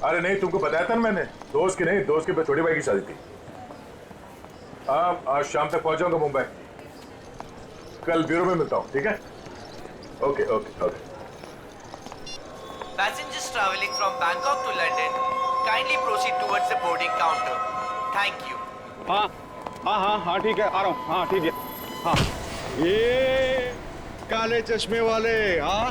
अरे नहीं, तुमको बताया था ना मैंने, दोस्त की नहीं, दोस्त के छोटे भाई की शादी थी। हाँ, आज शाम तक पहुंच जाऊंगा मुंबई। कल ब्यूरो में मिलता हूँ, ठीक है? Okay okay okay. Passengers traveling from Bangkok to London, kindly proceed towards the boarding counter. Thank you. हाँ हाँ हाँ हाँ ठीक है, आ रहा हूँ। हाँ ठीक है। हाँ ये काले चश्मे वाले, हाँ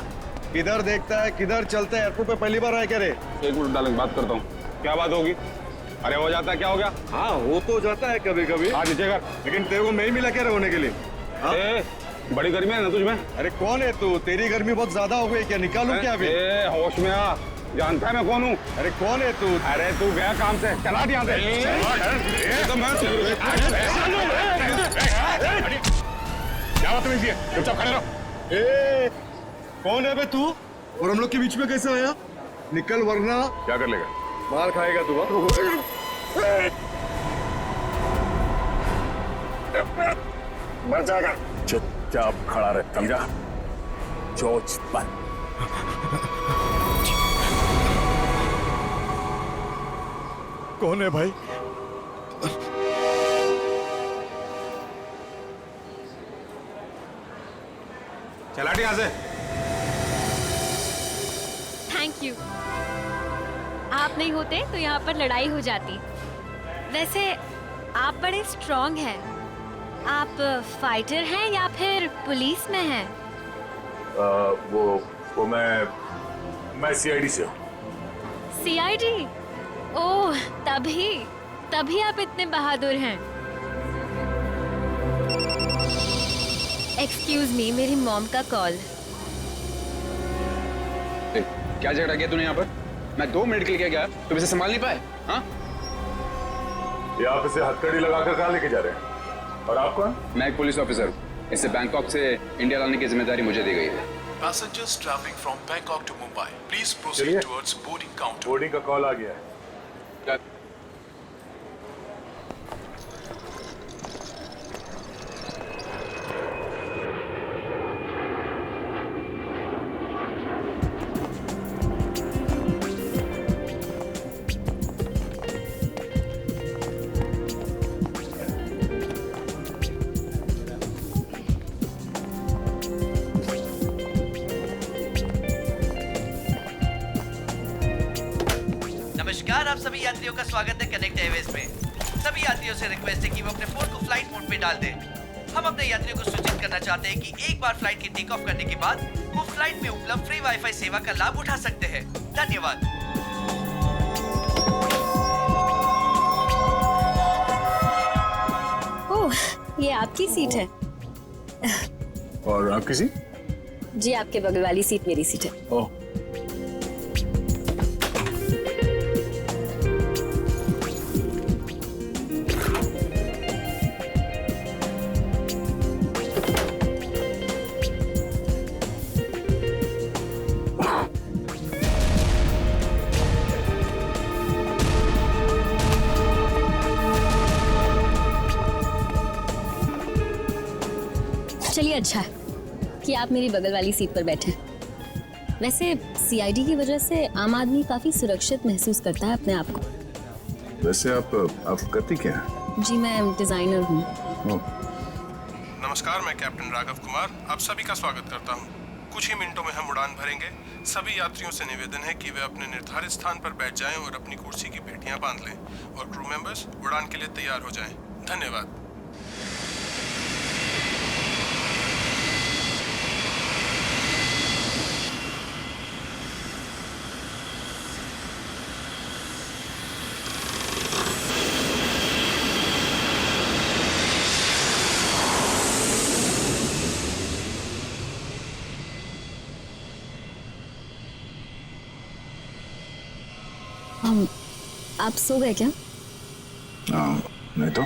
किधर देखता है किधर चलता है? एयरपोर्ट पे पहली बार आया क्या रे? एक मिनट डालेंगे, बात करता हूँ। क्या बात होगी? अरे हो जाता है, क्या हो गया? हाँ हो तो जाता है कभी कभी। हाँ नीचे कर। लेकिन तेरे को मैं ही मिला क्या रे होने के लिए? ए, बड़ी गर्मी है ना तुझ में? अरे कौन है तू? तेरी गर्मी बहुत ज्यादा हो गई क्या? निकालूं क्या अभी? ए, होश में आ, जानता है मैं कौन हूँ? अरे कौन है तू? अरे तू गया काम से, चला यहाँ से। क्या बात है? चुपचाप खड़े रहो। ए, कौन है बे तू? और हम लोग के बीच में कैसे आया? निकल वरना क्या कर लेगा? मार खाएगा तू। मर जाएगा। चुपचाप खड़ा रहे, समझा? चोच बंद। कौन है भाई? चला यहाँ से। Thank you. आप नहीं होते तो यहाँ पर लड़ाई हो जाती। वैसे आप बड़े स्ट्रॉन्ग हैं। आप फाइटर हैं या फिर पुलिस में हैं? वो मैं सीआईडी से हूँ। सीआईडी? ओह, तभी आप इतने बहादुर हैं। एक्सक्यूज मी, मेरी मॉम का कॉल। क्या झगड़ा किया तूने यहाँ पर? मैं 2 मिनट के लिए गया, तुम इसे संभाल नहीं पाए? हाँ, ये आप इसे हथकड़ी लगाकर कहाँ लेके जा रहे हैं? और आप कौन? मैं एक पुलिस ऑफिसर हूँ। इसे बैंकॉक से इंडिया लाने की जिम्मेदारी मुझे दी गई है। Passengers traveling from Bangkok to Mumbai, please proceed चलिए। towards boarding counter. बोर्डिंग का कॉल आ गया है। नमस्कार, आप सभी यात्रियों का स्वागत है कनेक्ट एयरवेज में। सभी यात्रियों से रिक्वेस्ट है कि वो अपने फोन को फ्लाइट मोड पे डाल दें। हम अपने यात्रियों को सूचित करना चाहते हैं कि एक बार फ्लाइट की टेक ऑफ करने के बाद वो फ्लाइट में उपलब्ध फ्री वाईफाई सेवा का लाभ उठा सकते हैं। धन्यवाद। ओह, ये आपकी सीट है। और आपकी सीट? जी, आपके बगल वाली सीट मेरी सीट है। ओह, चलिए, अच्छा है कि आप मेरी बगल वाली सीट पर बैठे। वैसे सीआईडी की वजह से आम आदमी काफी सुरक्षित महसूस करता है अपने आप को। वैसे आप करती क्या है? जी, मैं डिजाइनर हूँ। नमस्कार, मैं कैप्टन राघव कुमार आप सभी का स्वागत करता हूं। कुछ ही मिनटों में हम उड़ान भरेंगे। सभी यात्रियों से निवेदन है कि वे अपने निर्धारित स्थान पर बैठ जाएं और अपनी कुर्सी की पेटियां बांध लें और क्रू मेंबर्स उड़ान के लिए तैयार हो जाएं। धन्यवाद। आप सो गए क्या? हाँ, नहीं तो।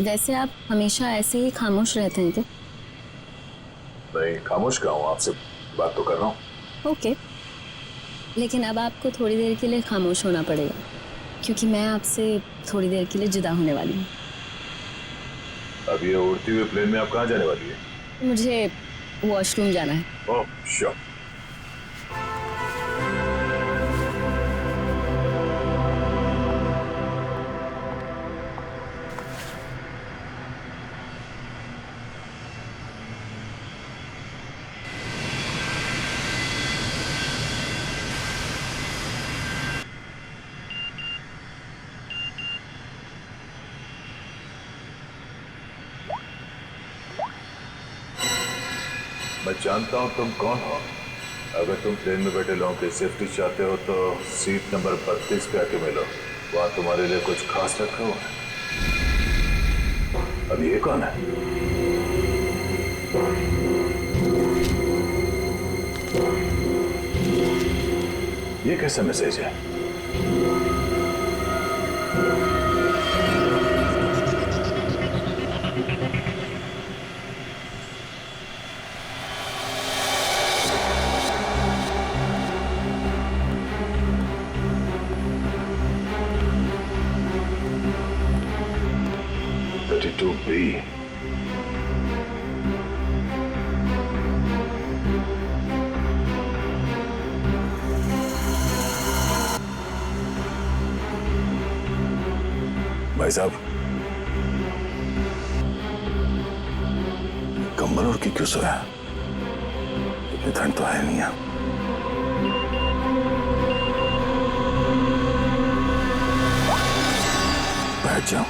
वैसे आप हमेशा ऐसे ही खामोश रहते हैं क्या? नहीं, खामोश क्या हूँ, आपसे बात तो कर रहा हूँ। ओके, लेकिन अब आपको थोड़ी देर के लिए खामोश होना पड़ेगा क्योंकि मैं आपसे थोड़ी देर के लिए जुदा होने वाली हूँ। अब ये उड़ती हुई प्लेन में आप कहाँ जाने वाली है? मुझे वॉशरूम जाना है। ओह, श्योर। मैं जानता हूं तुम कौन हो। अगर तुम प्लेन में बैठे लोगों की सेफ्टी चाहते हो तो सीट नंबर 32 पे आके मिलो। वहां तुम्हारे लिए कुछ खास रखा हुआ है। अब ये कौन है? ये कैसा मैसेज है? B. भाई साहब, कंबल ओढ़ के क्यों सोया? इतनी ठंड तो है नहीं। बैठ जाओ।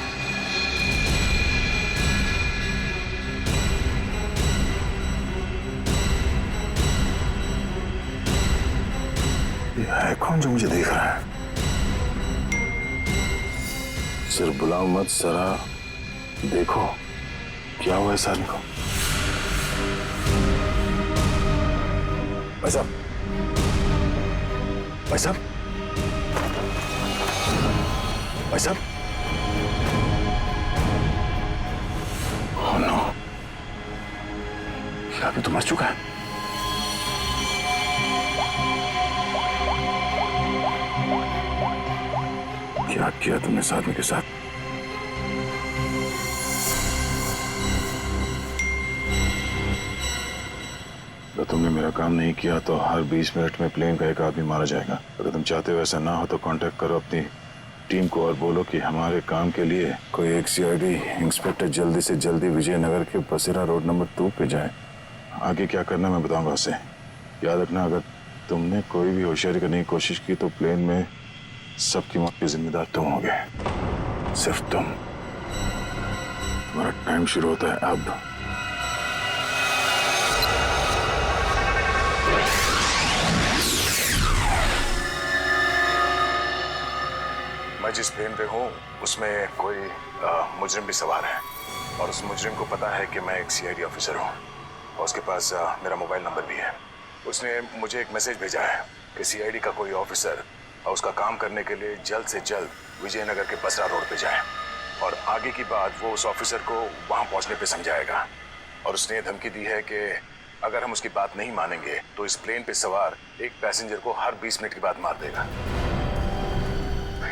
ये है कौन जो मुझे देख रहा है? सिर्फ बुलाओ मत, जरा देखो क्या हुआ इस आदमी को। भाई साहब, भाई साहब, भाई साहब। ओह नो, ये आदमी तो मर चुका है। क्या किया तुमने इस आदमी के साथ? अगर तुमने मेरा काम नहीं किया तो हर 20 मिनट में प्लेन का एक आदमी मारा जाएगा। अगर तुम चाहते हो ऐसा ना हो तो कांटेक्ट करो अपनी टीम को और बोलो कि हमारे काम के लिए कोई एक सीआईडी इंस्पेक्टर जल्दी से जल्दी विजयनगर के बसेरा रोड नंबर 2 पे जाए। आगे क्या करना मैं बताऊंगा उसे। याद रखना, अगर तुमने कोई भी होशियारी करने की कोशिश की तो प्लेन में सबकी मौत के जिम्मेदार तुम होगे, सिर्फ तुम। तुम्हारा टाइम शुरू होता है अब। मैं जिस प्लेन पे हूँ उसमें कोई मुजरिम भी सवार है और उस मुजरिम को पता है कि मैं एक सीआईडी ऑफिसर हूँ और उसके पास मेरा मोबाइल नंबर भी है। उसने मुझे एक मैसेज भेजा है कि सीआईडी का कोई ऑफिसर और उसका काम करने के लिए जल्द से जल्द विजयनगर के बसरा रोड पे जाए और आगे की बात वो उस ऑफिसर को वहां पहुंचने पे समझाएगा। और उसने धमकी दी है कि अगर हम उसकी बात नहीं मानेंगे तो इस प्लेन पे सवार एक पैसेंजर को हर 20 मिनट के बाद मार देगा।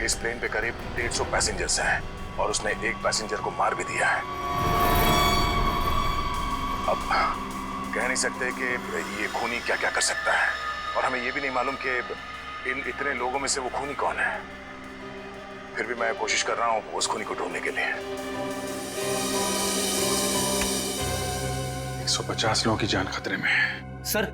इस प्लेन पे करीब 150 पैसेंजर्स हैं और उसने एक पैसेंजर को मार भी दिया है। अब कह नहीं सकते कि ये खूनी क्या क्या कर सकता है और हमें ये भी नहीं मालूम कि इन इतने लोगों में से वो खूनी कौन है। फिर भी मैं कोशिश कर रहा हूँ उस खूनी को ढूंढने के लिए। 150 लोगों की जान खतरे में है। सर,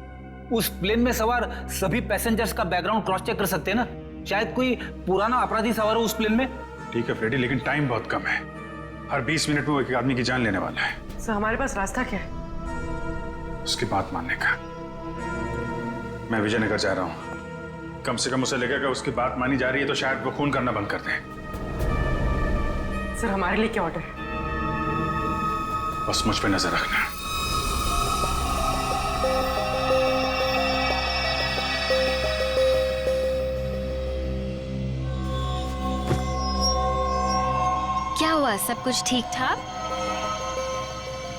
उस प्लेन में सवार सभी पैसेंजर्स का बैकग्राउंड क्रॉस चेक कर सकते हैं ना? शायद कोई पुराना अपराधी सवार हो उस प्लेन में। ठीक है फ्रेडी, लेकिन टाइम बहुत कम है। हर 20 मिनट में वो एक आदमी की जान लेने वाला है। सर, हमारे पास रास्ता क्या है? उसकी बात मानने का। मैं विजयनगर जा रहा हूँ। कम से कम उसे लगेगा उसकी बात मानी जा रही है तो शायद वो खून करना बंद कर दें। सर, हमारे लिए क्या ऑर्डर है? बस मुझ पे नजर रखना। क्या हुआ, सब कुछ ठीक ठाक?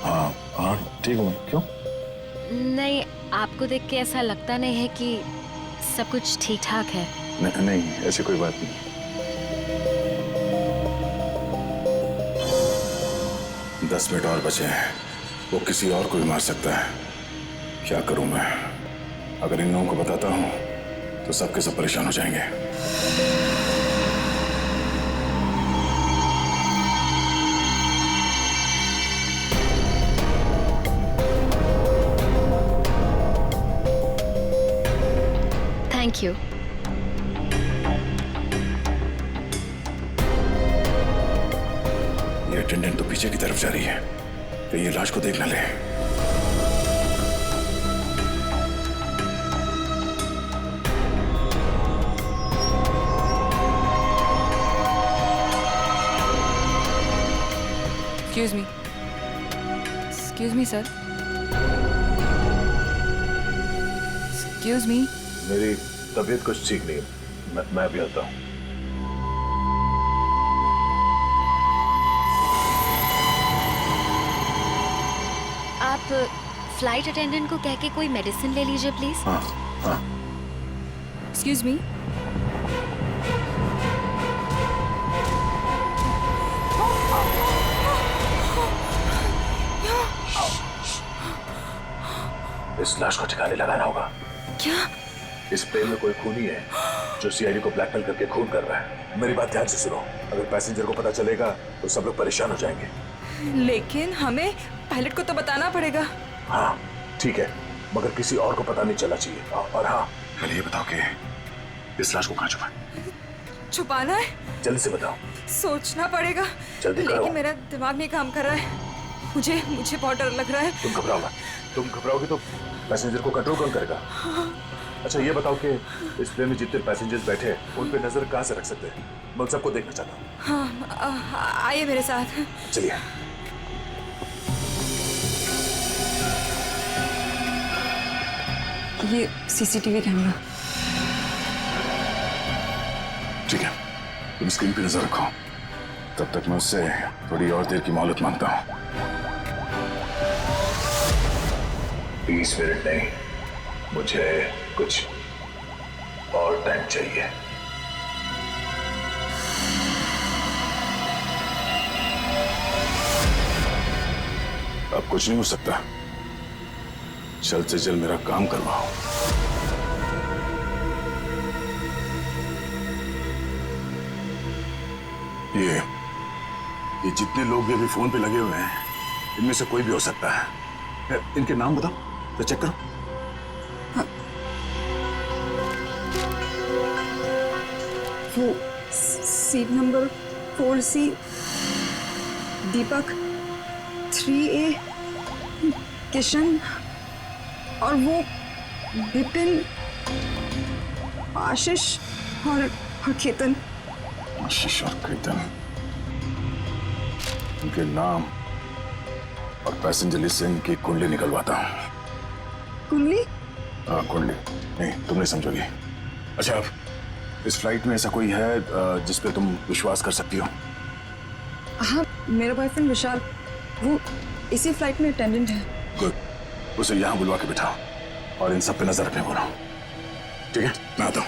हाँ हाँ ठीक हूँ। क्यों? नहीं, आपको देख के ऐसा लगता नहीं है कि सब कुछ ठीक ठाक है। नहीं, ऐसी कोई बात नहीं। 10 मिनट और बचे हैं। वो किसी और को भी मार सकता है। क्या करूं मैं? अगर इन लोगों को बताता हूं तो सबके सब परेशान हो जाएंगे। Thank you. ये अटेंडेंट तो पीछे की तरफ जा रही है, तो ये लाश को देख न ले। Excuse me sir, excuse me. मेरी तबीयत कुछ ठीक नहीं है, मैं अभी आता हूँ। आप फ्लाइट अटेंडेंट को कह के कोई मेडिसिन ले लीजिए प्लीज। हाँ हाँ। Excuse me. इस लाश को ठिकाने लगाना होगा। क्या? इस प्लेन में कोई खूनी है जो सीआईडी को ब्लैकमेल करके खून कर रहा है। मेरी बात ध्यान से सुनो, अगर पैसेंजर को पता चलेगा तो सब लोग परेशान हो जाएंगे। लेकिन हमें पायलट को तो बताना पड़ेगा। हाँ ठीक है, मगर किसी और को पता नहीं चलना चाहिए। और हाँ, पहले ये बताओ कि इस लाश को कहाँ छुपाना है? जल्दी से बताओ। सोचना पड़ेगा, जल्दी करो। लेकिन मेरा दिमाग नहीं काम कर रहा है। मुझे बहुत डर लग रहा है। तुम घबराओ मत। तुम घबराओगे तो पैसेंजर को कंट्रोल कौन करेगा? अच्छा ये बताओ कि इस प्लेन में जितने पैसेंजर्स बैठे हैं उन पे नजर कहाँ से रख सकते हैं? मैं उन सबको देखना चाहता हूँ। हाँ, आइए मेरे साथ। चलिए। ये सीसीटीवी कैमरा। ठीक है, तुम स्क्रीन पे नजर रखो, तब तक मैं उससे थोड़ी और देर की मोहलत मांगता हूँ। 20 मिनट नहीं, मुझे कुछ और टाइम चाहिए। अब कुछ नहीं हो सकता, जल्द से जल्द मेरा काम करवाओ। ये जितने लोग भी अभी फोन पे लगे हुए हैं, इनमें से कोई भी हो सकता है। इनके नाम बताओ तो चेक करो। हाँ। वो सीट नंबर 4C, दीपक, 3A, किशन, और वो विपिन, आशीष और केतन। आशीष और केतन, इनके नाम और पैसेंजर लिस्ट से इनकी कुंडली निकलवाता हूँ। कुंडली? हाँ कुंडली, नहीं तुम नहीं समझोगी। अच्छा, अब इस फ्लाइट में ऐसा कोई है जिस पे तुम विश्वास कर सकती हो? हाँ, मेरा बॉयफ्रेंड विशाल, वो इसी फ्लाइट में अटेंडेंट है। गुड, उसे यहाँ बुलवा के बिठाओ और इन सब पे नजर रखने बोलो। ठीक है, मैं आता हूँ।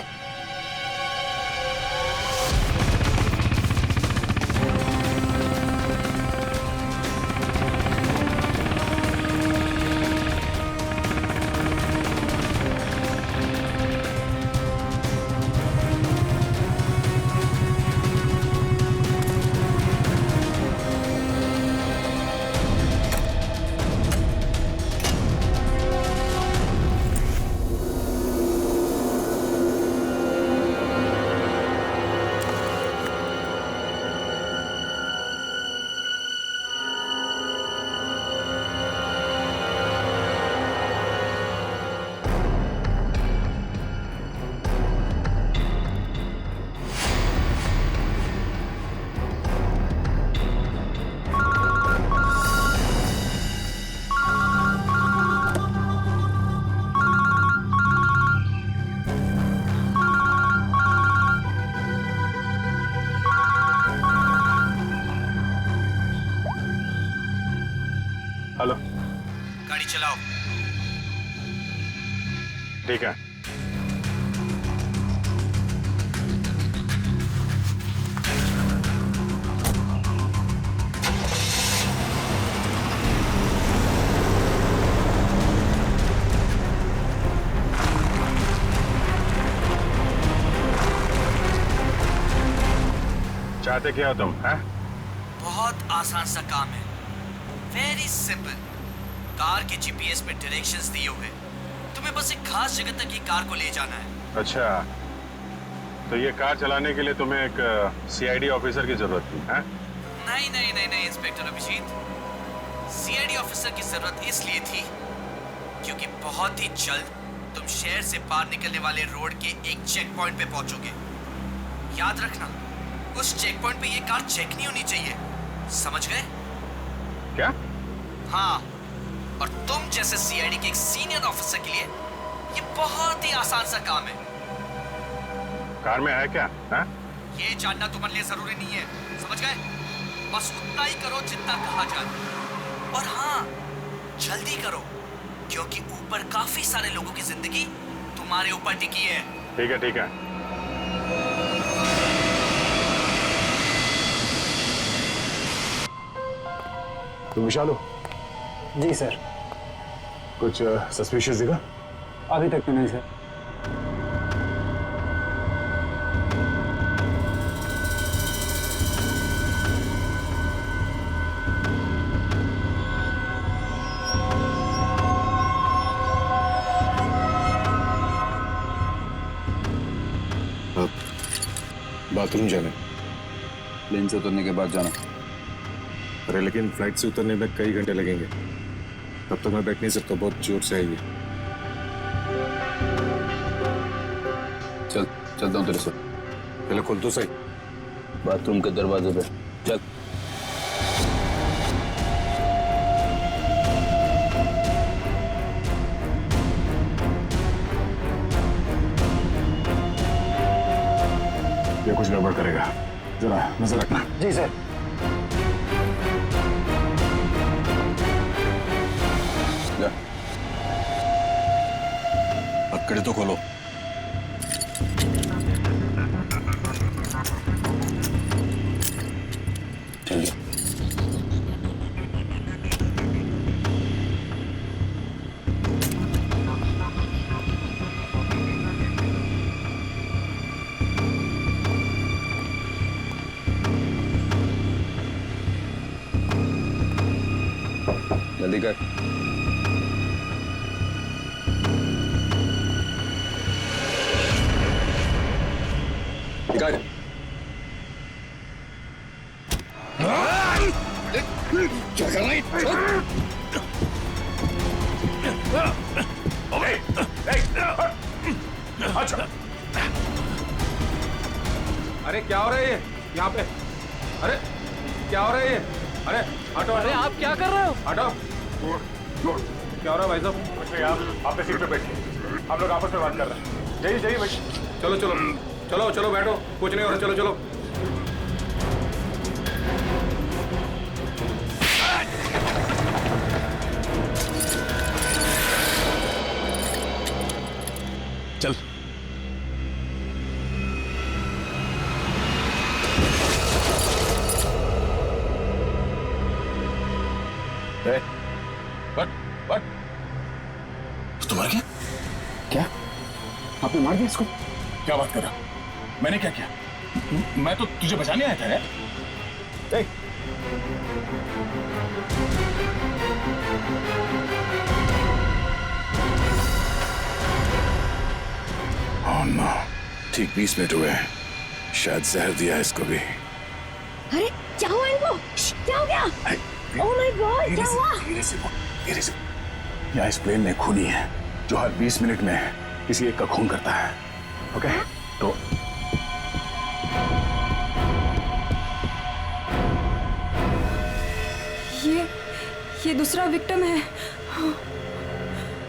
हेलो, गाड़ी चलाओ। ठीक है। चाहते क्या हो तुम? हैं? बहुत आसान सा काम है, वेरी सिंपल। कार के जीपीएस पे डायरेक्शंस दिए हुए, तुम्हें बस एक खास जगह तक ये कार को ले जाना है। अच्छा, तो ये कार चलाने के लिए तुम्हें एक सीआईडी ऑफिसर की जरूरत थी? हैं? नहीं नहीं नहीं नहीं इंस्पेक्टर अभिजीत, सीआईडी ऑफिसर की जरूरत इसलिए थी क्योंकि बहुत ही जल्द तुम शहर से बाहर निकलने वाले रोड के एक चेक पॉइंट पे पहुंचोगे। याद रखना, उस चेक पॉइंट पे ये कार चेक नहीं होनी चाहिए, समझ गए? क्या? हाँ, और तुम जैसे सीआईडी के एक सीनियर ऑफिसर के लिए ये बहुत ही आसान सा काम है। कार में है क्या? हाँ? ये जानना तुम्हारे लिए जरूरी नहीं है, समझ गए? बस उतना ही करो जितना कहा जाए। और हाँ, जल्दी करो, क्योंकि ऊपर काफी सारे लोगों की जिंदगी तुम्हारे ऊपर टिकी है। ठीक है, ठीक है। तुम विशाल हो? जी सर। कुछ सस्पिशियस दिखा? अभी तक तो नहीं सर। बाथरूम जाना? प्लेन से उतरने के बाद जाना। अरे लेकिन फ्लाइट से उतरने में कई घंटे लगेंगे, तब तक मैं बैठ नहीं सकता, बहुत जोर से आएगी। चलता हूँ तेरे से। पहले खोल तो सही। बाथरूम के दरवाजे पे चल। ये कुछ गड़बड़ करेगा, जरा नजर रखना। जी सर। पकड़े तो खोलो। ठीक है। जल्दी कर। निकाल। क्या कर रही? अच्छा। अरे क्या हो रहा है ये यहाँ पे? अरे क्या हो रहा है ये? अरे हटो। अरे आप क्या कर रहे हो? हटो। क्या हो रहा है भाई साहब? आप सीट पे बैठिए, हम लोग आपस में बात कर रहे हैं। जाइए जाइए भाई। चलो चलो चलो चलो बैठो, कुछ नहीं हो रहा, चलो चलो। चल। बट तुम्हारा क्या? क्या? आपने मार दिया इसको? क्या बात कर रहा? मैंने क्या किया? मैं तो तुझे बचाने आया था यार। ठीक 20 मिनट हुए हैं, शायद जहर दिया है इसको भी। अरे क्या हुआ इनको? क्या हो गया? ओह माय गॉड, क्या हुआ? धीरे से। यहाँ इस प्लेन में खूनी है जो हर 20 मिनट में किसी एक का खून करता है। ओके? तो ये दूसरा विक्टिम है।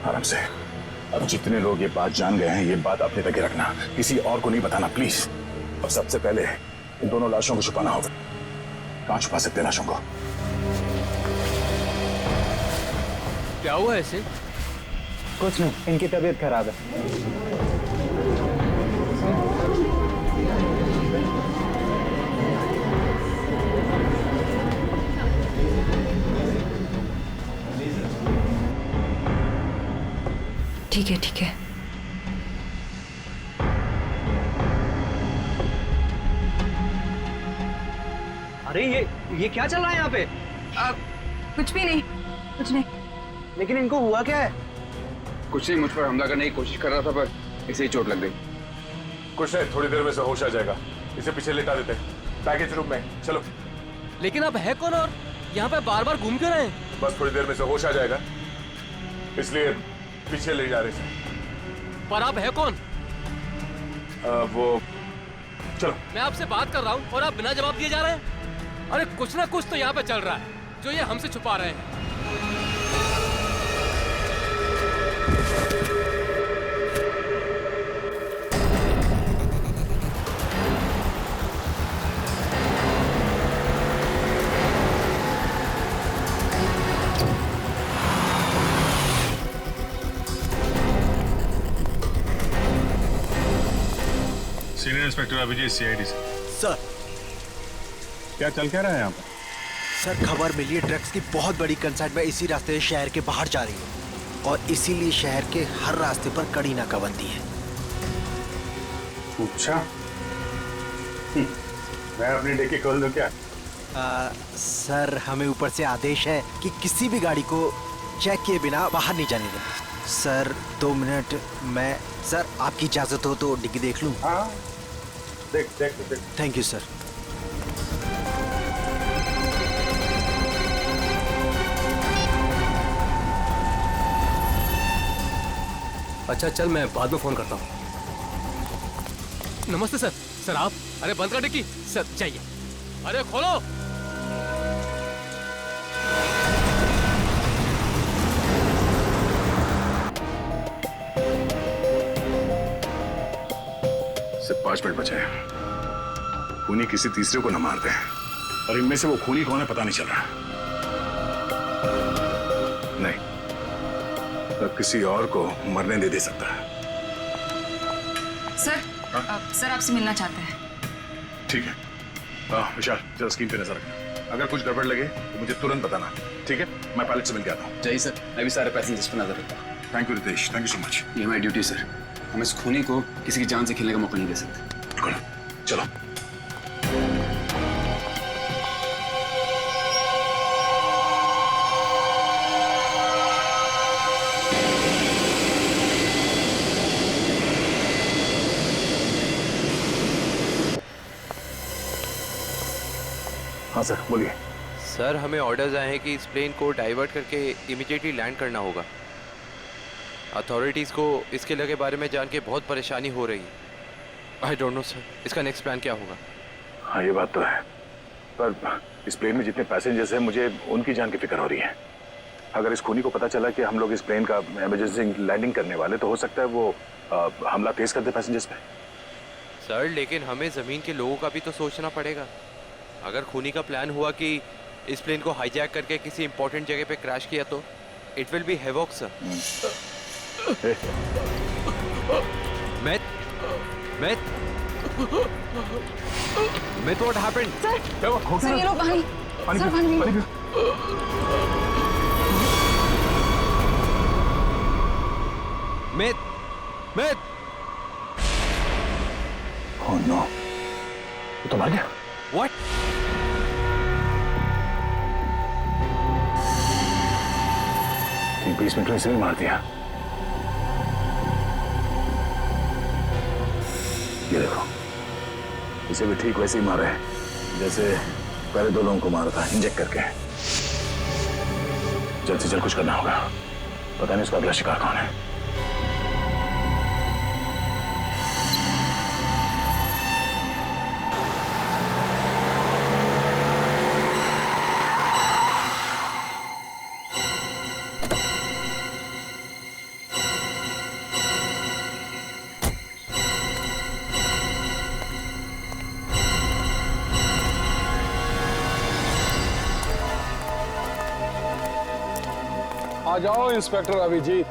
आराम से। अब जितने लोग ये बात जान गए हैं, ये बात अपने तक ही रखना, किसी और को नहीं बताना प्लीज। और सबसे पहले इन दोनों लाशों को छुपाना होगा। कहाँ छुपा सकते हैं लाशों को? क्या हुआ ऐसे? कुछ नहीं, इनकी तबीयत खराब है। ठीक है ठीक है। अरे ये क्या चल रहा है यहाँ पे? कुछ भी नहीं, कुछ नहीं। लेकिन इनको हुआ क्या है? कुछ नहीं, मुझ पर हमला करने की कोशिश कर रहा था पर इसे ही चोट लग गई। कुछ नहीं, थोड़ी देर में से होश आ जाएगा। इसे पीछे लेटा देते हैं बैगेज रूम में। चलो। लेकिन अब है कौन और यहाँ पे बार बार घूम क्यों रहे हैं? बस थोड़ी देर में से होश आ जाएगा, इसलिए पीछे ले जा रहे थे। पर आप है कौन? वो चलो। मैं आपसे बात कर रहा हूँ और आप बिना जवाब दिए जा रहे हैं। अरे कुछ ना कुछ तो यहाँ पे चल रहा है। जो ये हमसे छुपा रहे हैं। सीनियर इंस्पेक्टर अभिजीत, सीआईडी से। सर, क्या चल क्या रहा है यहाँ पर? सर खबर मिली है ड्रग्स की बहुत बड़ी कंसाइनमेंट इसी रास्ते से शहर के बाहर जा रही है और इसीलिए शहर के हर रास्ते पर कड़ी नाकाबंदी है। अच्छा, मैं अपनी डिक्की खोल दूं क्या? सर हमें ऊपर से आदेश है कि किसी भी गाड़ी को चेक किए बिना बाहर नहीं जाने देना। सर 2 मिनट, मैं सर आपकी इजाजत हो तो डिक्की देख लूं? हाँ, देख देख देख। Thank you sir. अच्छा चल, मैं बाद में फोन करता हूँ। नमस्ते सर। सर आप? अरे बंद कर डिक्की। सर चाहिए। अरे खोलो। सिर्फ 5 मिनट बचे हैं। खूनी किसी तीसरे को न मार दे, और इनमें से वो खूनी कौन है पता नहीं चल रहा। नहीं, तो किसी और को मरने दे सकता है। सर, सर आपसे मिलना चाहते हैं। ठीक है। विशाल, जरा स्क्रीन पे नजर रखना। अगर कुछ गड़बड़ लगे तो मुझे तुरंत बताना, ठीक है? मैं पायलट से मिल के आता हूँ। जय सर, मैं भी सारे पैसेंजर्स पर नजर रखता हूँ। Thank you Ritesh, thank you so much. ये हमारी ड्यूटी सर। हम इस खूनी को किसी की जान से खेलने का मौका नहीं दे सकते। बिल्कुल, चलो। हाँ सर, बोलिए। सर हमें ऑर्डर्स आए हैं कि इस प्लेन को डाइवर्ट करके इमीडिएटली लैंड करना होगा। अथॉरिटीज़ को इस किले के बारे में जान के बहुत परेशानी हो रही है। आई डोंट नो सर, इसका नेक्स्ट प्लान क्या होगा? हाँ ये बात तो है, पर इस प्लेन में जितने पैसेंजर्स हैं मुझे उनकी जान की फिक्र हो रही है। अगर इस खूनी को पता चला कि हम लोग इस प्लेन का इमरजेंसी लैंडिंग करने वाले, तो हो सकता है वो हमला तेज कर दे पैसेंजर्स पे। सर लेकिन हमें ज़मीन के लोगों का भी तो सोचना पड़ेगा। अगर खूनी का प्लान हुआ कि इस प्लेन को हाईजैक करके किसी इंपॉर्टेंट जगह पे क्रैश किया तो it will be havoc sir. Myth, what happened? Sir ये लो पानी। सर पानी पियो। Myth. Oh no, वो तो मर गया। What? ठीक 20 मिनट में इसे भी मार दिया। ये देखो, इसे भी ठीक वैसे ही मारा है जैसे पहले 2 लोगों को मारा था, इंजेक्ट करके। जल्द से जल्द कुछ करना होगा, पता नहीं उसका अगला शिकार कौन है। आ जाओ इंस्पेक्टर अभिजीत,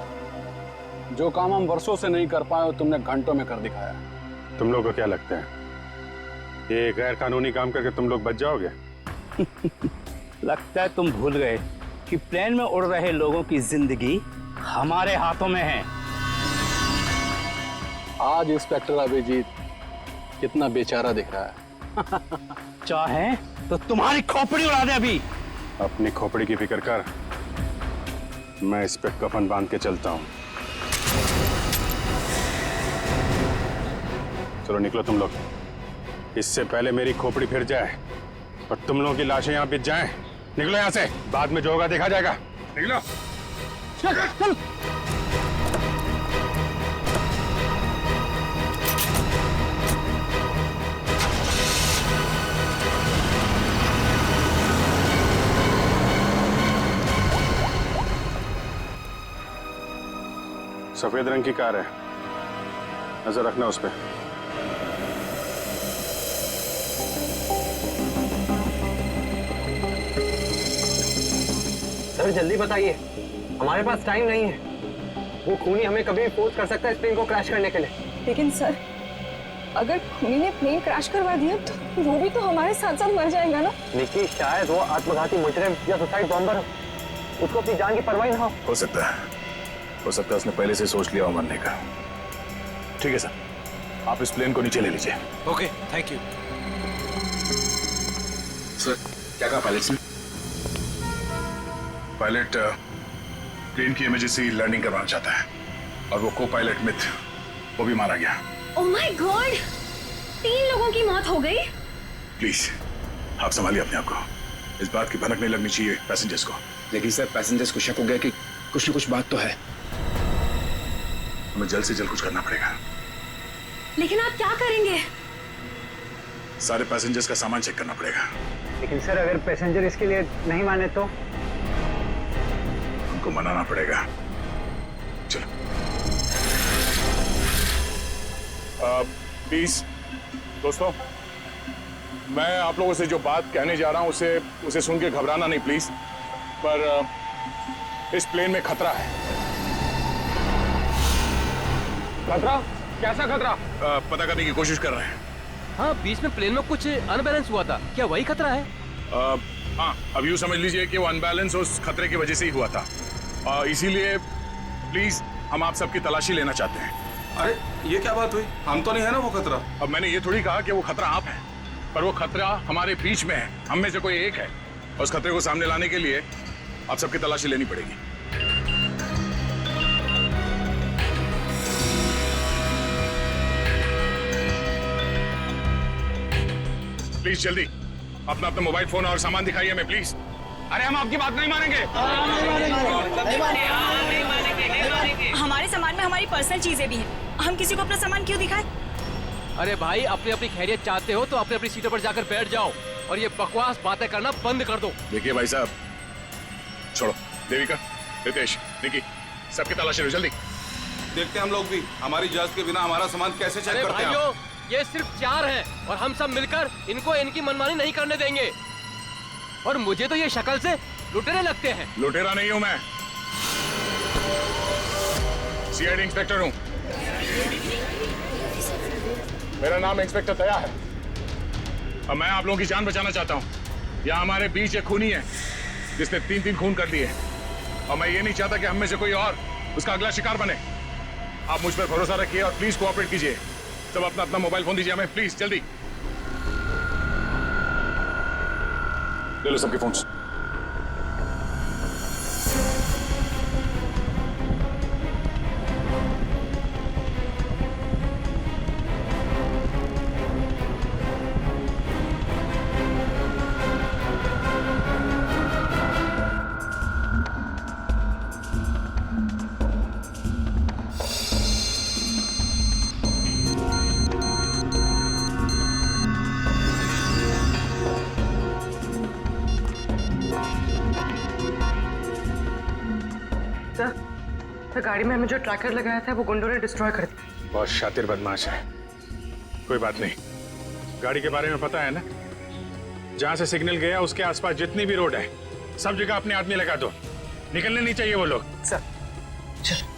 जो काम हम वर्षों से नहीं कर पाए तुमने घंटों में कर दिखाया। तुम लोग को क्या लगता है ये गैर कानूनी काम करके तुम लोग बच जाओगे? लगता है तुम भूल गए कि प्लेन में उड़ रहे लोगों की जिंदगी हमारे हाथों में है। आज इंस्पेक्टर अभिजीत कितना बेचारा दिख रहा है। चाहे तो तुम्हारी खोपड़ी उड़ा दे अभी। अपनी खोपड़ी की फिक्र कर, मैं इस पे कफन बांध के चलता हूँ। चलो निकलो तुम लोग, इससे पहले मेरी खोपड़ी फिर जाए और तुम लोगों की लाशें यहाँ बिछ जाएं। निकलो यहाँ से, बाद में जो होगा देखा जाएगा। निकलो। चल। सफेद रंग की कार है, नजर रखना उस पर। सर जल्दी बताइए, हमारे पास टाइम नहीं है। वो खूनी हमें कभी भी फोर्स कर सकता है इस प्लेन को क्रैश करने के लिए। लेकिन सर, अगर खूनी ने प्लेन क्रैश करवा दिया तो वो भी तो हमारे साथ साथ मर जाएगा ना। निकी, शायद वो आत्मघाती मुजरिम या सुसाइड बॉम्बर हो, उसको अपनी जान की परवाह ना हो सकता है, उसने पहले से सोच लिया हो मरने का। ठीक है सर, आप इस प्लेन को नीचे ले लीजिए। Okay, thank you. सर क्या कहा पायलट ने? पायलट प्लेन की इमरजेंसी लैंडिंग करवाना चाहता है और वो को पायलट मिथ वो भी मारा गया। ओह माय गॉड, 3 लोगों की मौत हो गई। प्लीज आप संभालिए अपने आप को, इस बात की भनक नहीं लगनी चाहिए पैसेंजर्स को। लेकिन सर पैसेंजर्स को शक हो गया कि कुछ न कुछ बात तो है। हमें जल्द से जल्द कुछ करना पड़ेगा। लेकिन आप क्या करेंगे? सारे पैसेंजर्स का सामान चेक करना पड़ेगा। लेकिन सर अगर पैसेंजर इसके लिए नहीं माने तो? उनको मनाना पड़ेगा। चलो प्लीज दोस्तों, मैं आप लोगों से जो बात कहने जा रहा हूं उसे सुन के घबराना नहीं प्लीज। पर इस प्लेन में खतरा है। खतरा? कैसा खतरा? पता करने की कोशिश कर रहे हैं। हाँ, बीच में प्लेन में कुछ अनबैलेंस हुआ था, क्या वही खतरा है? हाँ, अब यूँ समझ लीजिए कि वो अनबैलेंस उस खतरे की वजह से ही हुआ था। इसीलिए प्लीज हम आप सबकी तलाशी लेना चाहते हैं। अरे ये क्या बात हुई? हम तो नहीं है ना वो खतरा। अब मैंने ये थोड़ी कहा कि वो खतरा आप हैं, पर वो खतरा हमारे बीच में है, हम में से कोई एक है। और उस खतरे को सामने लाने के लिए आप सबकी तलाशी लेनी पड़ेगी। प्लीज जल्दी अपना मोबाइल फोन और सामान दिखाइए हमें प्लीज। अरे हम आपकी बात नहीं मानेंगे। हमारे सामान में हमारी पर्सनल चीजें भी हैं, हम किसी को अपना सामान क्यों दिखाएं? अरे भाई, अपनी अपनी खैरियत चाहते हो तो अपनी अपनी सीटों पर जाकर बैठ जाओ और ये बकवास बातें करना बंद कर दो। देखिए भाई साहब, छोड़ो। देविका, रितेश, निकी, सबकी तलाशी लो जल्दी। देखते हैं हम लोग भी, हमारी इजाजत के बिना हमारा सामान कैसे चेक करते हैं। ये सिर्फ 4 हैं और हम सब मिलकर इनको इनकी मनमानी नहीं करने देंगे। और मुझे तो ये शक्ल से लुटेरे लगते हैं। लुटेरा नहीं हूं मैं, सीआईडी इंस्पेक्टर हूं। मेरा नाम इंस्पेक्टर दया है और मैं आप लोगों की जान बचाना चाहता हूं। यहाँ हमारे बीच एक खूनी है जिसने 3 खून कर दिए और मैं ये नहीं चाहता कि हम में से कोई और उसका अगला शिकार बने। आप मुझ पर भरोसा रखिए और प्लीज कोऑपरेट कीजिए। सब अपना मोबाइल फोन दीजिए हमें प्लीज, जल्दी ले लो सबके फोन्स। सर, गाड़ी में हमें जो ट्रैकर लगाया था वो गुंडों ने डिस्ट्रॉय कर दिया। बहुत शातिर बदमाश है। कोई बात नहीं, गाड़ी के बारे में पता है ना? जहां से सिग्नल गया उसके आसपास जितनी भी रोड है सब जगह अपने आदमी लगा दो। निकलने नहीं चाहिए वो लोग। सर चलो।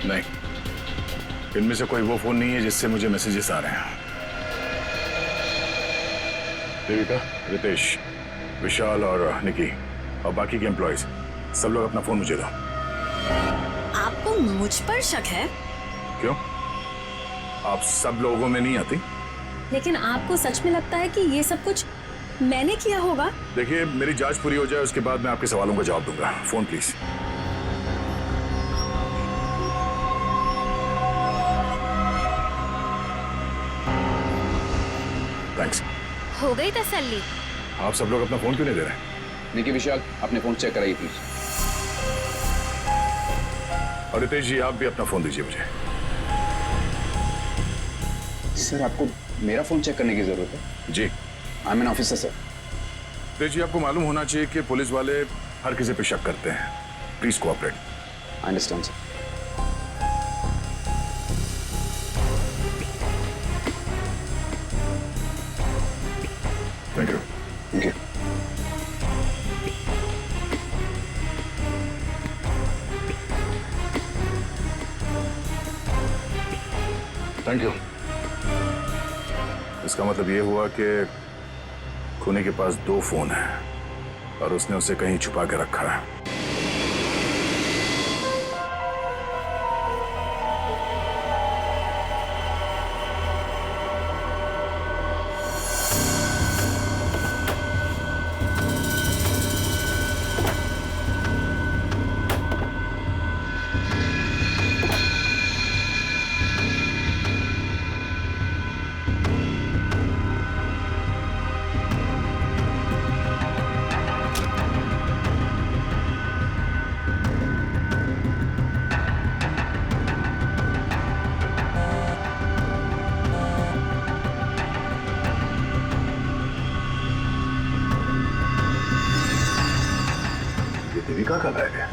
नहीं, इनमें से कोई वो फोन नहीं है जिससे मुझे मैसेजेस आ रहे हैं। देविका, रितेश, विशाल और निकी और बाकी के एम्प्लॉयज सब लोग अपना फोन मुझे दो। आपको मुझ पर शक है? क्यों? आप सब लोगों में नहीं आती? लेकिन आपको सच में लगता है कि ये सब कुछ मैंने किया होगा? देखिए, मेरी जांच पूरी हो जाए उसके बाद मैं आपके सवालों का जवाब दूंगा। Phone please. थैंक्स। हो गई तसल्ली? आप सब लोग अपना फोन क्यों नहीं दे रहे? देखिए विशाल, अपने फोन चेक कराइए प्लीज। और रितेश जी, आप भी अपना फोन दीजिए मुझे। सर आपको मेरा फोन चेक करने की जरूरत है? जी। I am an officer sir. Ritesh ji, आपको मालूम होना चाहिए कि पुलिस वाले हर किसी पे शक करते हैं। Please cooperate. I understand sir. Thank you. Thank you. Thank you. इसका मतलब ये हुआ कि खूनी के पास 2 फोन हैं और उसने उसे कहीं छुपा के रखा है। देविका का बैग है।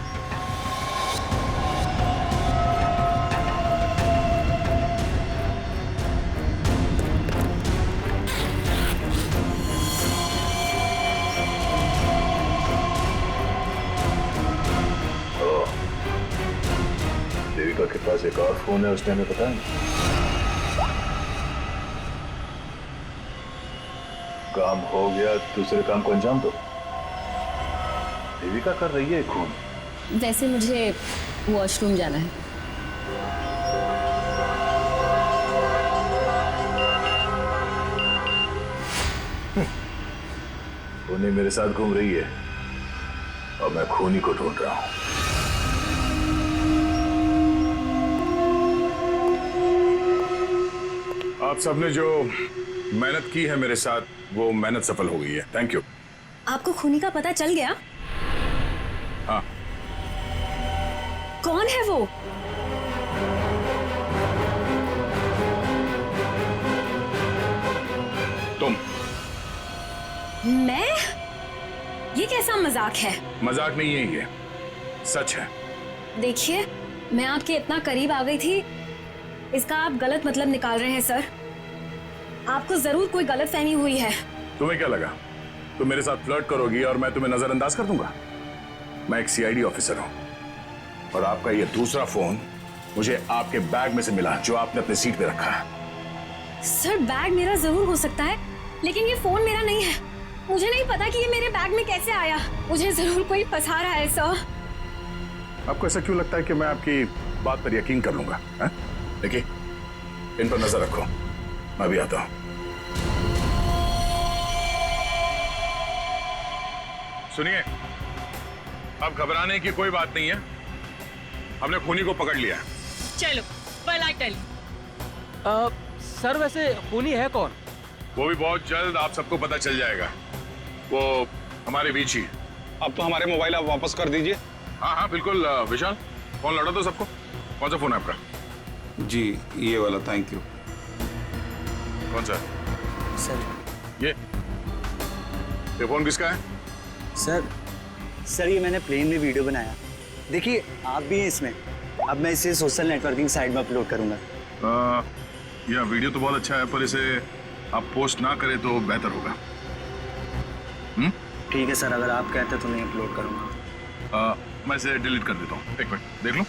देविका के पास एक और फोन है, उसने हमें बताया नहीं। काम हो गया, दूसरे काम को अंजाम दो। देविका कर रही है खून। वैसे मुझे वॉशरूम जाना है। खूनी मेरे साथ घूम रही है और मैं खूनी को ढूंढ रहा हूं। आप सबने जो मेहनत की है मेरे साथ, वो मेहनत सफल हो गई है। Thank you. आपको खूनी का पता चल गया? हाँ। कौन है वो? तुम। मैं? ये कैसा मजाक है? मजाक नहीं है, ये सच है। देखिए, मैं आपके इतना करीब आ गई थी, इसका आप गलत मतलब निकाल रहे हैं सर। आपको जरूर कोई गलतफहमी हुई है। तुम्हें क्या लगा तुम मेरे साथ फ्लर्ट करोगी और मैं तुम्हें नजरअंदाज कर दूंगा? मैं एक सीआईडी ऑफिसर हूं और आपका ये दूसरा फोन मुझे आपके बैग में से मिला, जो आपने अपने सीट पे रखा है। सर, बैग मेरा जरूर हो सकता है, लेकिन ये फोन मेरा नहीं है। मुझे नहीं पता कि ये मेरे बैग में कैसे आया। मुझे जरूर कोई फंसा रहा है सर। आपको ऐसा क्यों लगता है कि मैं आपकी बात पर यकीन कर लूंगा? देखिए, इन पर नजर रखो, मैं भी आता हूं। सुनिए, अब घबराने की कोई बात नहीं है। हमने खूनी को पकड़ लिया है। चलो, well I tell you। Sir, वैसे खूनी है कौन? वो भी बहुत जल्द आप सबको पता चल जाएगा। वो हमारे बीच ही। अब तो हमारे मोबाइल आप वापस कर दीजिए। हाँ हाँ बिल्कुल। विशाल, फोन लौटा दो सबको। कौन सा फोन है आपका? जी, ये वाला। Thank you. कौन सा? सर। ये फोन किसका है? सर ये मैंने प्लेन में वीडियो बनाया। देखिए, आप भी हैं इसमें। अब मैं इसे सोशल नेटवर्किंग साइट में अपलोड करूंगा। यह वीडियो तो बहुत अच्छा है, पर इसे आप पोस्ट ना करें तो बेहतर होगा। ठीक है सर, अगर आप कहते तो मैं अपलोड करूंगा। मैं इसे डिलीट कर देता हूँ। एक मिनट देख लो।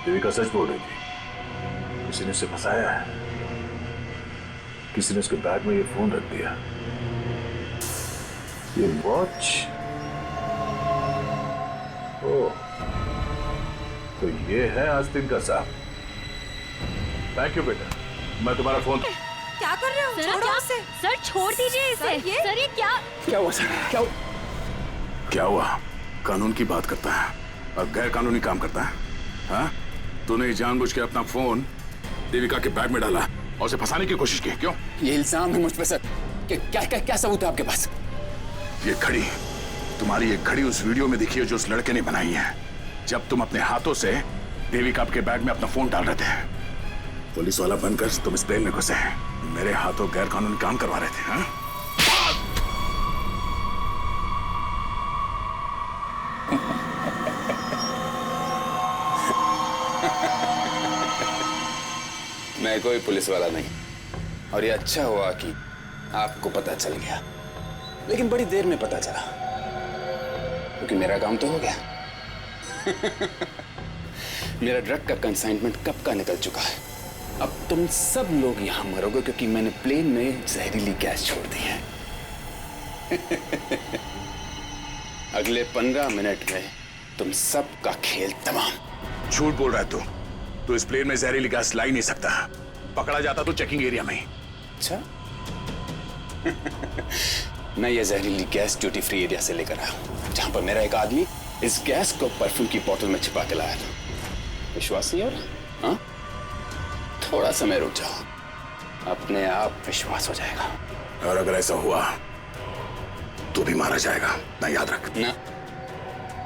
देविका सच बोल रही थी। किसी ने उसे फंसाया है। किसी ने उसके बैग में ये फोन रख दिया। ये वॉच। ओह, तो ये है आस्तीन का साहब। थैंक यू बेटा, मैं तुम्हारा फोन। क्या कर रहे हो? छोड़ो उसे। सर छोड़ दीजिए इसे। सर ये क्या हुआ सर? क्या हुआ? कानून की बात करता है और गैर कानूनी काम करता है। हाँ? तूने जानबूझ के अपना फोन देविका के बैग में डाला और उसे फंसाने की कोशिश की, क्यों? ये इल्जाम है मुझ पे सर। क्या सबूत है आपके पास? ये घड़ी, तुम्हारी ये घड़ी उस वीडियो में दिखी है जो उस लड़के ने बनाई है, जब तुम अपने हाथों से देविका के बैग में अपना फोन डाल रहे थे। पुलिस वाला बनकर तुम इस प्लेन में घुसे, मेरे हाथों गैर कानूनी काम करवा रहे थे। हाँ? मैं कोई पुलिस वाला नहीं, और ये अच्छा हुआ कि आपको पता चल गया, लेकिन बड़ी देर में पता चला, क्योंकि मेरा काम तो हो गया। मेरा ड्रग का कंसाइनमेंट कब का निकल चुका है। अब तुम सब लोग यहां मरोगे क्योंकि मैंने प्लेन में जहरीली गैस छोड़ दी है। अगले 15 मिनट में तुम सब का खेल तमाम। झूठ बोल रहा है तू इस प्लेन में जहरीली गैस ला ही नहीं सकता। पकड़ा जाता तो चेकिंग एरिया में ही। अच्छा। मैं ये जहरीली गैस ड्यूटी फ्री एरिया से लेकर आया हूं, जहां पर मेरा एक आदमी इस गैस को परफ्यूम की बोतल में छिपा के लाया था। विश्वास नहीं हो रहा? हाँ? थोड़ा समय रुक जाओ, अपने आप विश्वास हो जाएगा। और अगर ऐसा हुआ तो भी मारा जाएगा, ना याद रख। ना,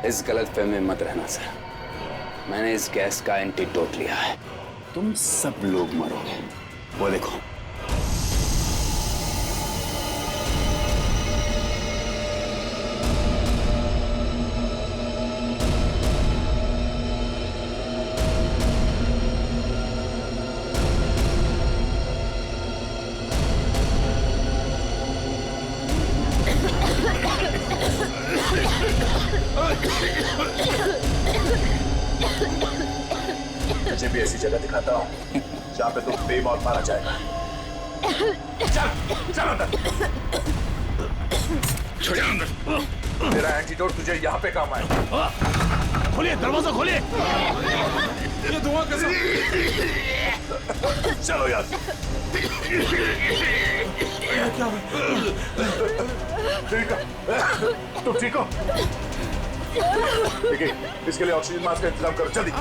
इस गलतफहमी में मत रहना सर। मैंने इस गैस का एंटीडोट लिया है, तुम सब लोग मरोगे। वो देखो। मुझे भी ऐसी जगह दिखाता हूँ जहाँ पे तुम बेमौत मारा जाएगा। चल अंदर। छोड़ अंदर। मेरा एंटीडोट तुझे यहाँ पे काम आएगा। खोलिए दरवाजा, खोलिए। ये धुआं कैसे? चलो यार। ठीक है, तुम ठीक हो? देखिए, इसके लिए ऑक्सीजन मास्क का इंतजाम करो जल्दी।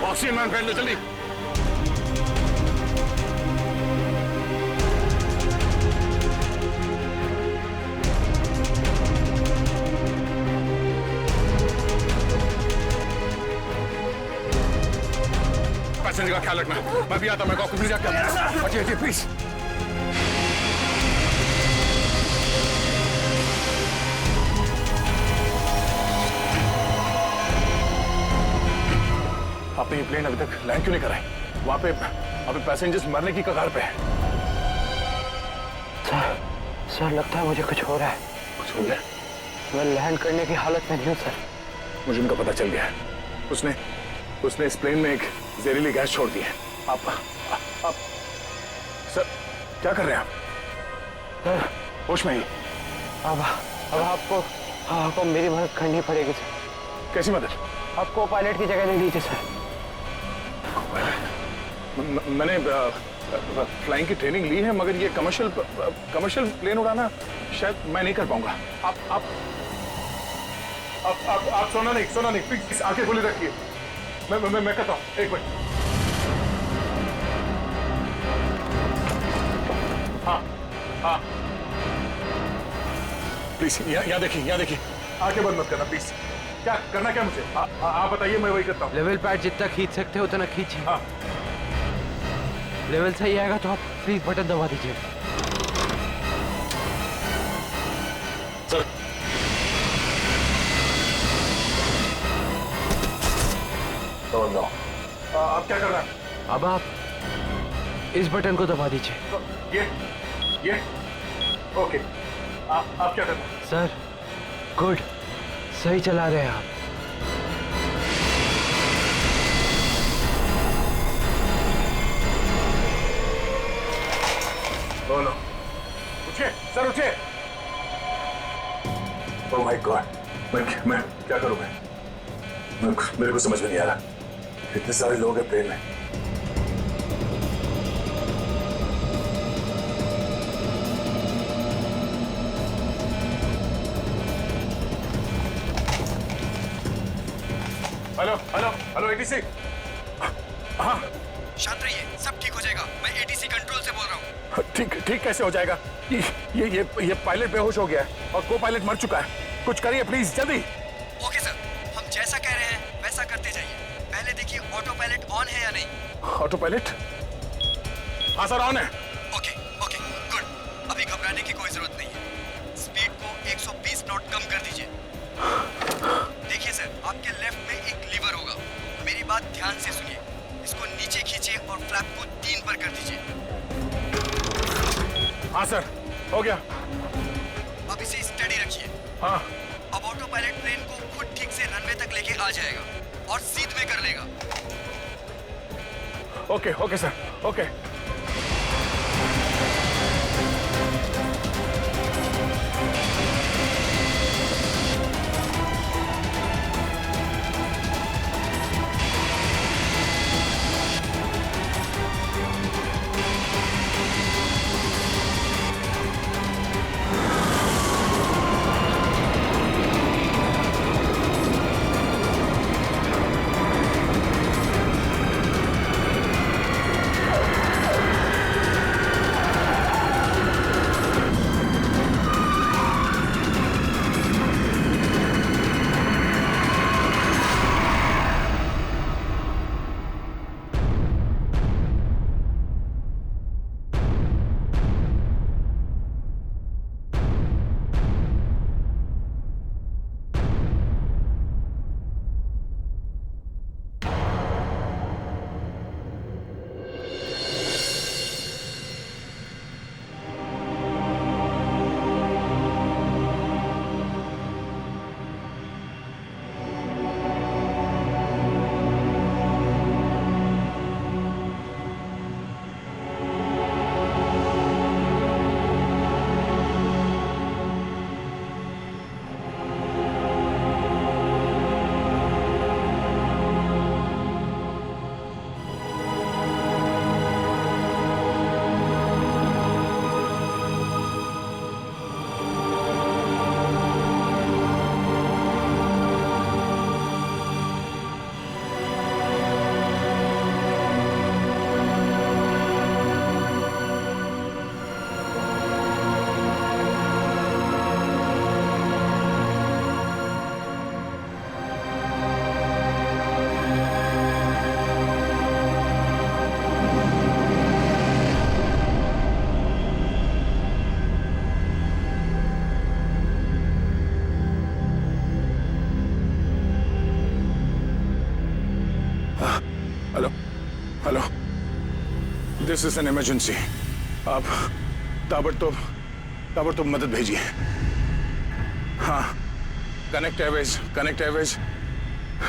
ऑक्सीजन मैन पहन लो जल्दी। पैसेंजर का ख्याल रखना। मैं भी आता, मैं कॉकपिट में जाके हटिए प्लीज। आपने ये प्लेन अभी तक लैंड क्यों नहीं कराई? वहां पे अभी पैसेंजर्स मरने की कगार पे है। सर लगता है मुझे कुछ हो रहा है। कुछ हो गया? मैं लैंड करने की हालत में नहीं हूँ सर। मुझे उनका पता चल गया है। उसने इस प्लेन में एक जहरीली गैस छोड़ दी है। आप सर क्या कर रहे हैं आप? सर होश में ही? अब आपको मेरी मदद करनी पड़ेगी सर। कैसी मदद? आपको पायलट की जगह दे दीजिए सर। मैंने फ्लाइंग की ट्रेनिंग ली है, मगर ये कमर्शियल प्लेन उड़ाना शायद मैं नहीं कर पाऊंगा। आप सोना नहीं प्लीज आंखें खुली रखिए। मैं करता हूँ, एक मिनट। हाँ प्लीज यहाँ देखिए आंखें बंद मत करना प्लीज। क्या करना, क्या मुझे आप बताइए, मैं वही करता हूँ। लेवल पैड जितना खींच सकते हो उतना खींचिए। हाँ लेवल सही आएगा तो आप प्लीज बटन दबा दीजिए। ओह नो, आप क्या कर रहे हैं? अब आप इस बटन को दबा दीजिए। ये ओके, आप क्या कर रहे हैं? सर गुड, सही चला रहे हैं आप। ओह नो, उठिए सर, उठिए। ओह माय गॉड, मैं क्या करूं? मेरे को समझ में नहीं आ रहा, इतने सारे लोग हैं प्लेन में। Hello hello hello, ATC. हाँ, शांत रहिए, सब ठीक हो जाएगा। मैं एटीसी कंट्रोल से बोल रहा हूँ। ठीक कैसे हो जाएगा? ये पायलट बेहोश हो गया है और को पायलट मर चुका है। कुछ करिए प्लीज, जल्दी। ओके सर, हम जैसा कह रहे हैं वैसा करते जाइए। पहले देखिए ऑटो पायलट ऑन है या नहीं। Auto pilot? हाँ सर, ऑन है। ओके ओके गुड, अभी घबराने की कोई जरूरत नहीं है। स्पीड को 120 नॉट कम कर दीजिए। देखिए सर, आपके लेफ्ट में एक लीवर होगा, मेरी बात ध्यान से सुनिए। इसको नीचे खींचिए और फ्लैप को 3 पर कर दीजिए। हाँ सर, हो गया। अब इसे स्टडी रखिए। हाँ। अब ऑटो पायलट प्लेन को खुद ठीक से रनवे तक लेके आ जाएगा और सीध में कर लेगा। Okay okay sir, okay. Hello, this is an emergency. आप ताबड़तोड़ मदद भेजिए। हाँ, कनेक्ट एयरवेज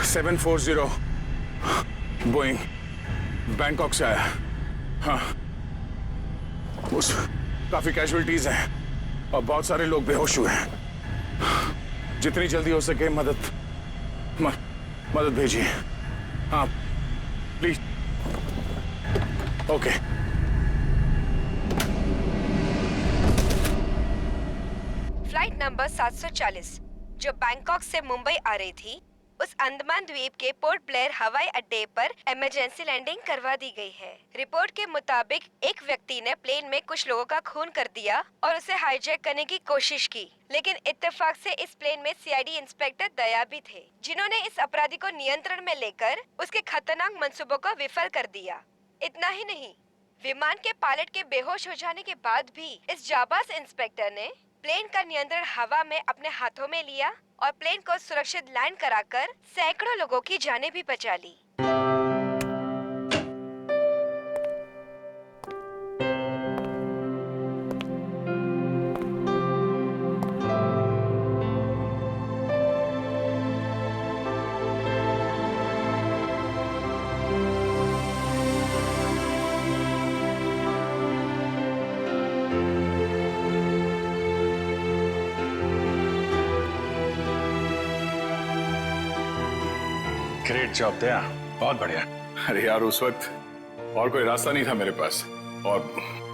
740 बोइंग बैंकॉक से आया। हाँ, उस काफी कैजुअलिटीज हैं और बहुत सारे लोग बेहोश हुए हैं। जितनी जल्दी हो सके मदद भेजिए। हाँ प्लीज। ओके। फ्लाइट नंबर 740 जो बैंकॉक से मुंबई आ रही थी, उस अंडमान द्वीप के पोर्ट ब्लेयर हवाई अड्डे पर इमरजेंसी लैंडिंग करवा दी गई है। रिपोर्ट के मुताबिक एक व्यक्ति ने प्लेन में कुछ लोगों का खून कर दिया और उसे हाईजैक करने की कोशिश की, लेकिन इत्तेफाक से इस प्लेन में सीआईडी इंस्पेक्टर दया भी थे, जिन्होंने इस अपराधी को नियंत्रण में लेकर उसके खतरनाक मंसूबों को विफल कर दिया। इतना ही नहीं, विमान के पायलट के बेहोश हो जाने के बाद भी इस जाबाज इंस्पेक्टर ने प्लेन का नियंत्रण हवा में अपने हाथों में लिया और प्लेन को सुरक्षित लैंड कराकर सैकड़ों लोगों की जानें भी बचा ली। ग्रेट जॉब दया, बहुत बढ़िया। अरे यार उस वक्त और कोई रास्ता नहीं था मेरे पास, और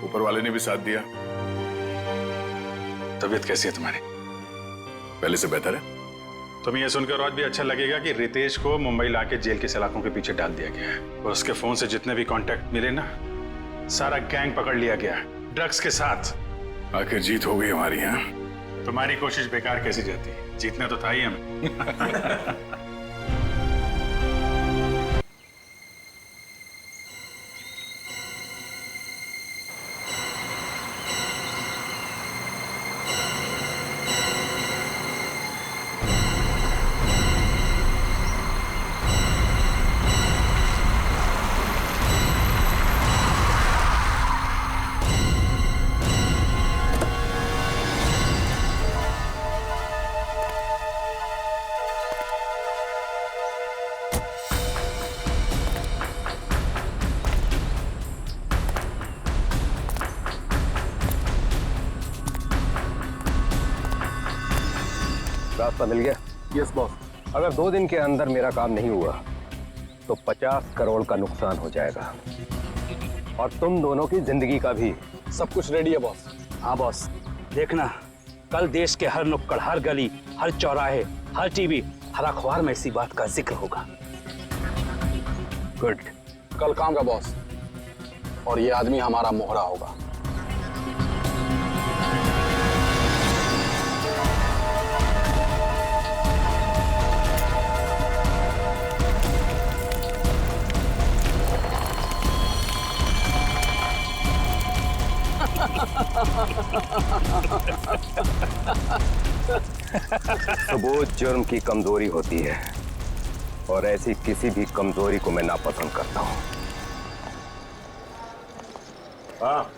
ऊपर वाले ने भी साथ दिया। तबीयत कैसी है तुम्हारी? पहले से बेहतर है। तुम्हें यह सुनकर और भी अच्छा लगेगा कि रितेश को मुंबई लाके जेल के सलाखों के पीछे डाल दिया गया है, और उसके फोन से जितने भी कांटेक्ट मिले ना, सारा गैंग पकड़ लिया गया, ड्रग्स के साथ। आखिर जीत हो गई हमारी। यहाँ तुम्हारी कोशिश बेकार कैसी जाती, जीतना तो था ही हमें। रास्ता मिल गया? Yes boss. अगर 2 दिन के अंदर मेरा काम नहीं हुआ तो 50 करोड़ का नुकसान हो जाएगा, और तुम दोनों की जिंदगी का भी। सब कुछ रेडी है बॉस। हाँ बॉस, देखना कल देश के हर नुक्कड़, हर गली, हर चौराहे, हर टीवी, हर अखबार में इसी बात का जिक्र होगा। गुड। कल काम का बॉस, और ये आदमी हमारा मोहरा होगा। सबूत जुर्म की कमजोरी होती है, और ऐसी किसी भी कमजोरी को मैं नापसंद करता हूं। हाँ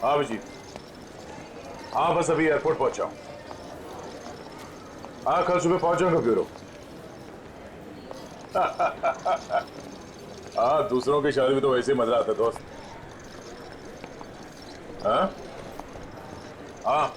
हाँ जी, हाँ बस अभी एयरपोर्ट पहुंचा हूं। हाँ कल सुबह पहुंच जाऊंगा ब्यूरो। हाँ दूसरों की शादी में तो वैसे ही मजा आता दोस्त। हाँ हाँ